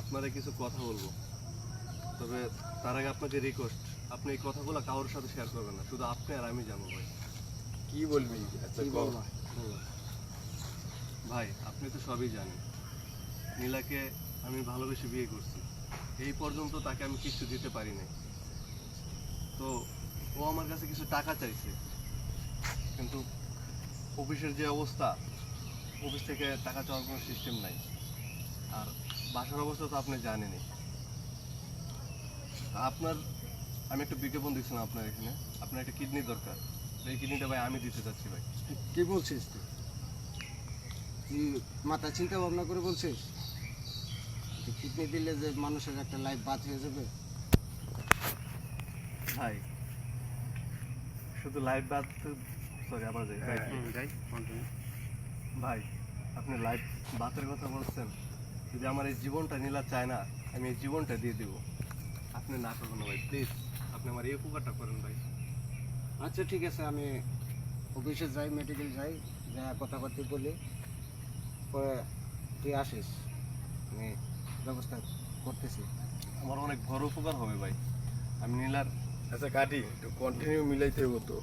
আপনারা কিছু কথা বলবো, তবে তার আগে আপনাকে রিকোয়েস্ট, আপনি এই কথাগুলো কারোর সাথে শেয়ার করবেন না, শুধু আপনি আর আমি জানবো ভাই। কি বলবি? আচ্ছা কি কর। বলবা? ভাই আপনি তো সবই জানেন, নীলাকে আমি ভালোবেসে বিয়ে করছি। এই পর্যন্ত তাকে আমি কিছু দিতে পারি নাই। তো ও আমার কাছে কিছু টাকা চাইছে, কিন্তু অফিসের যে অবস্থা, অফিস থেকে টাকা চাওয়ার কোনো সিস্টেম নাই। আর বাসার অবস্থা তো আপনি জানেনই। তা আপনার, আমি একটা বিজ্ঞাপন দিচ্ছিলাম আপনার এখানে, আপনার একটা কিডনি দরকার। তো এই কিডনিটা ভাই আমি দিতে চাচ্ছি ভাই। কি বলছিস তুই? তুই মাথা চিন্তা ভাবনা করে বলছিস কিডনি দিলে যে মানুষের একটা লাইফ বাদ হয়ে যাবে? ভাই শুধু লাইফ বাদ, সরি আবার যাই ভাই। ভাই আপনি লাইফ বাতের কথা বলছেন, যদি আমার এই জীবনটা নীলা চায় না, আমি এই জীবনটা দিয়ে দিব। আপনি না করবেন না ভাই, প্লিজ। আপনি আমার এই উপকারটা করেন ভাই। আচ্ছা ঠিক আছে, আমি অফিসে যাই, মেডিকেল যাই, যা কথাবার্তা বলি, পরে তুই আসিস, আমি ব্যবস্থা করতেছি। আমার অনেক বড় উপকার হবে ভাই। আমি নীলার আচ্ছা কাটি, একটু কন্টিনিউ মিলাইতে হবো তো।